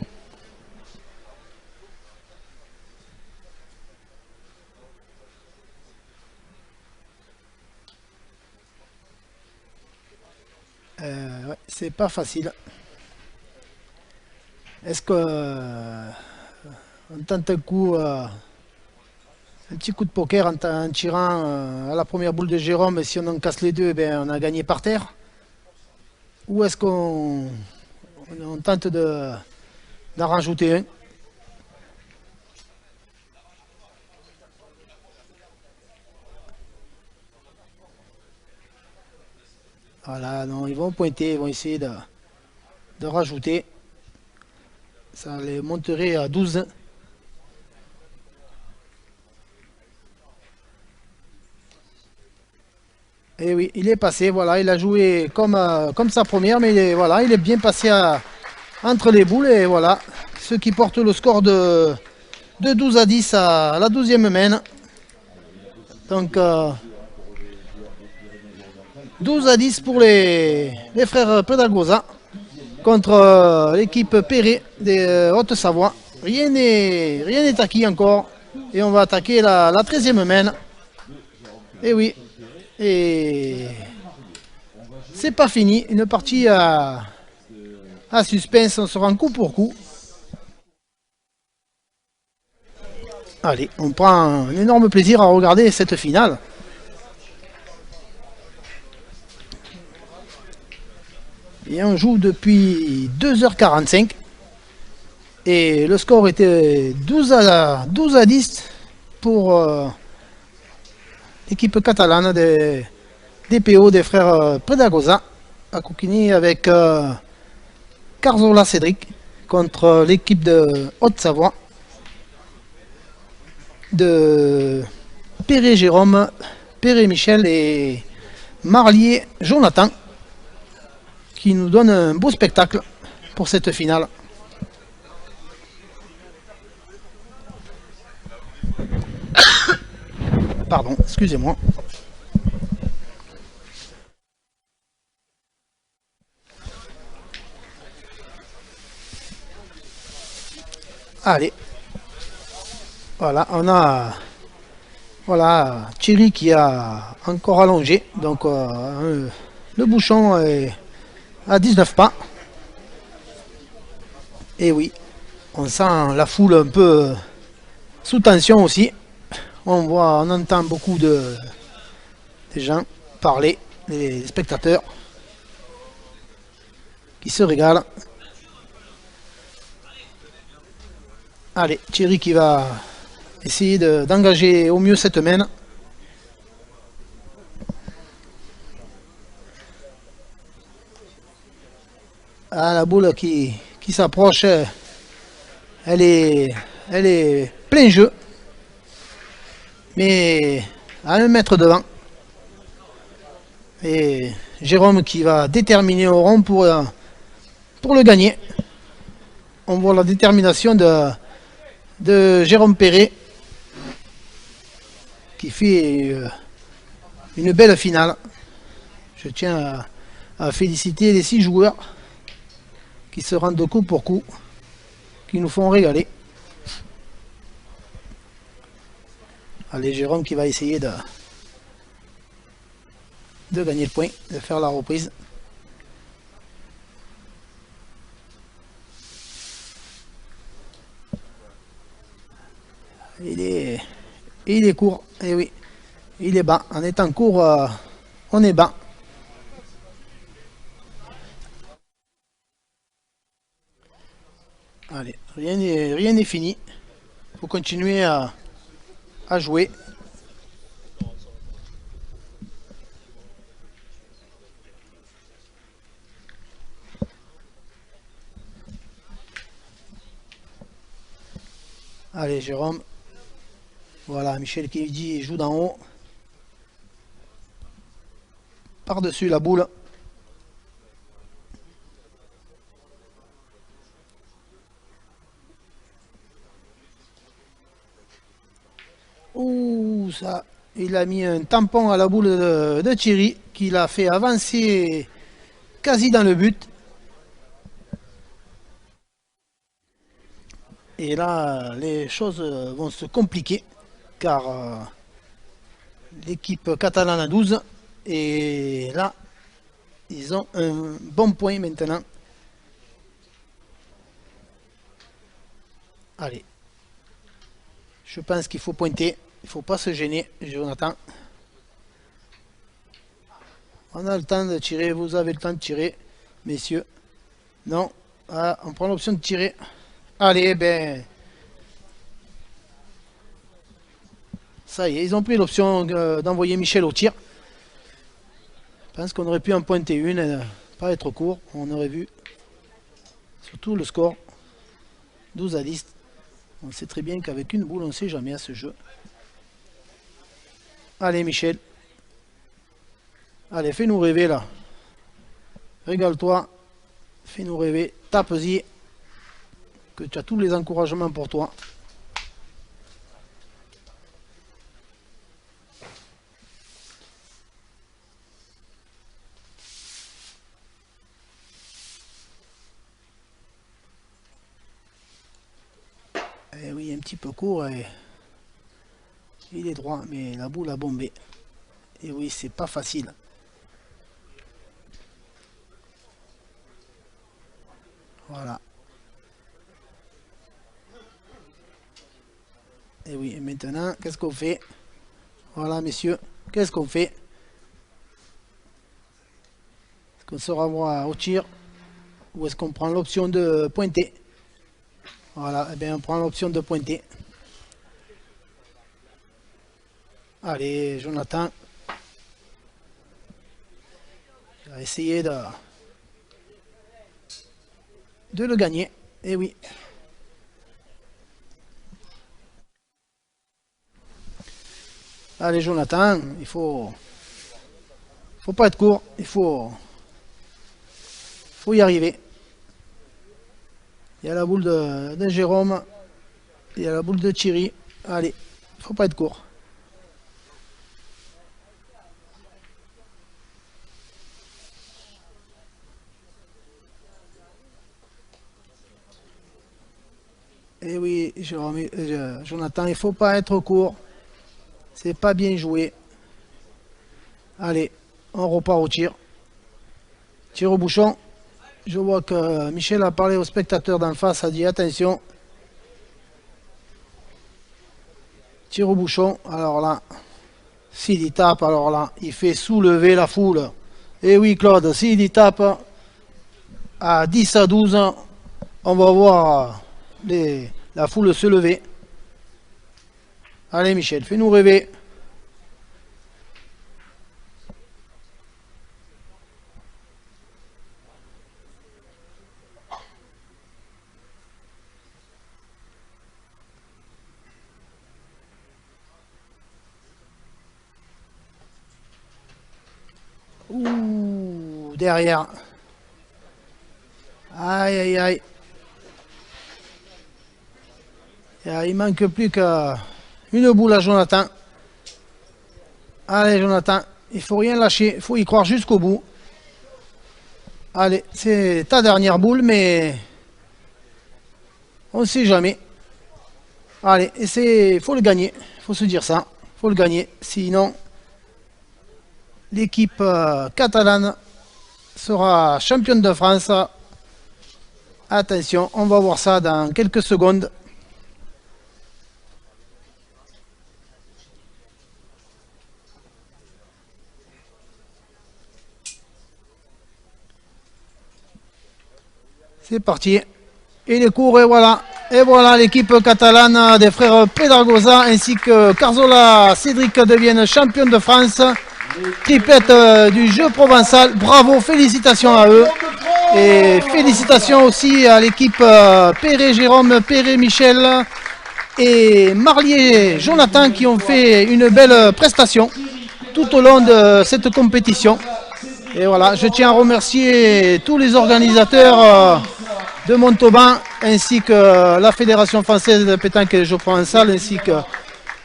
Ouais, c'est pas facile. Est-ce que on tente un coup, un petit coup de poker en tirant à la première boule de Jérôme, et si on en casse les deux, ben, on a gagné par terre? Ou est-ce qu'on tente d'en rajouter un? Voilà, non, ils vont pointer, ils vont essayer de rajouter. Ça les monterait à 12. Et oui, il est passé, voilà, il a joué comme sa première, mais voilà, il est bien passé entre les boules, et voilà, ce qui porte le score de 12 à 10 à la 12e main. Donc 12 à 10 pour les frères Pedagosa contre l'équipe Perret des Haute-Savoie. Rien n'est acquis encore, et on va attaquer la 13e main. Et oui, et c'est pas fini, une partie à suspense, on se rend coup pour coup. Allez, on prend un énorme plaisir à regarder cette finale. Et on joue depuis 2h45. Et le score était 12 à 10 pour l'équipe catalane des PO des frères Predagosa à Coquigny, avec Carzola Cédric contre l'équipe de Haute-Savoie de Perret Jérôme, Perret Michel et Marlier Jonathan, qui nous donne un beau spectacle pour cette finale. Pardon, excusez-moi. Allez, voilà, on a voilà Thierry qui a encore allongé, donc le bouchon est à 19 pas. Et oui, on sent la foule un peu sous tension aussi. On entend beaucoup des gens parler, des spectateurs qui se régalent. Allez, Thierry qui va essayer d'engager au mieux cette main. Ah, la boule qui s'approche, elle est plein jeu. Mais à 1 mètre devant. Et Jérôme qui va déterminer au rond pour le gagner. On voit la détermination de Jérôme Perret qui fait une belle finale. Je tiens à féliciter les 6 joueurs qui se rendent de coup pour coup, qui nous font régaler. Allez, Jérôme qui va essayer de gagner le point, de faire la reprise. Il est court, et oui, il est bas. En étant court, on est bas. Allez, rien n'est fini. Il faut continuer à jouer. Allez, Jérôme. Voilà, Michel qui dit joue d'en haut. Par-dessus la boule. Ouh, ça, il a mis un tampon à la boule de Thierry, qui l'a fait avancer quasi dans le but. Et là, les choses vont se compliquer, car l'équipe catalane a 12, et là, ils ont un bon point maintenant. Allez, je pense qu'il faut pointer, il ne faut pas se gêner, Jonathan. On a le temps de tirer, vous avez le temps de tirer, messieurs. Non, ah, on prend l'option de tirer. Allez, ben... Ça y est, ils ont pris l'option d'envoyer Michel au tir. Je pense qu'on aurait pu en pointer une, et pas être court. On aurait vu surtout le score. 12 à 10. On sait très bien qu'avec une boule, on ne sait jamais à ce jeu. Allez, Michel. Allez, fais-nous rêver là. Régale-toi. Fais-nous rêver. Tape-y. Que tu as tous les encouragements pour toi. Eh oui, un petit peu court et il est droit, mais la boule a bombé. Et oui, c'est pas facile. Voilà. Et oui, et maintenant, qu'est-ce qu'on fait? Voilà, messieurs, qu'est-ce qu'on fait? Est-ce qu'on se renvoie au tir? Ou est-ce qu'on prend l'option de pointer? Voilà, et bien on prend l'option de pointer. Allez, Jonathan. Il va essayer de le gagner. Et oui. Allez, Jonathan, il faut pas être court, il faut y arriver. Il y a la boule de Jérôme, il y a la boule de Thierry. Allez, il faut pas être court. Et oui, Jérôme, Jonathan, il faut pas être court. C'est pas bien joué. Allez, on repart au tir. Tir au bouchon. Je vois que Michel a parlé au spectateur d'en face, a dit attention. Tir au bouchon. Alors là, s'il y tape, alors là, il fait soulever la foule. Et oui, Claude, s'il y tape à 10 à 12, on va voir La foule se levait. Allez Michel, fais-nous rêver. Ouh, derrière. Aïe, aïe, aïe. Il manque plus qu'une boule à Jonathan. Allez, Jonathan, il faut rien lâcher. Il faut y croire jusqu'au bout. Allez, c'est ta dernière boule, mais on ne sait jamais. Allez, il faut le gagner. Il faut se dire ça. Il faut le gagner. Sinon, l'équipe catalane sera championne de France. Attention, on va voir ça dans quelques secondes. C'est parti. Et les cours, et voilà. Et voilà, l'équipe catalane des frères Pedragosa ainsi que Carzola Cédric deviennent championnes de France. Triplette du jeu provençal. Bravo, félicitations à eux. Et félicitations aussi à l'équipe Perret Jérôme, Perret Michel et Marlier Jonathan qui ont fait une belle prestation tout au long de cette compétition. Et voilà, je tiens à remercier tous les organisateurs de Montauban ainsi que la Fédération française de pétanque et de jeux provençal ainsi que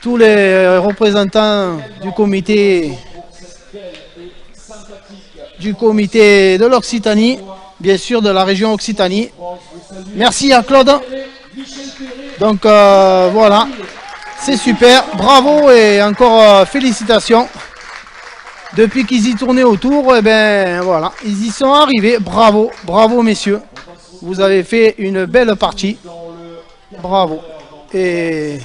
tous les représentants du comité de l'Occitanie, bien sûr de la région Occitanie. Merci à Claude. Donc voilà, c'est super, bravo et encore félicitations. Depuis qu'ils y tournaient autour, et ben voilà, ils y sont arrivés. Bravo, bravo messieurs. Vous avez fait une belle partie. Bravo. Et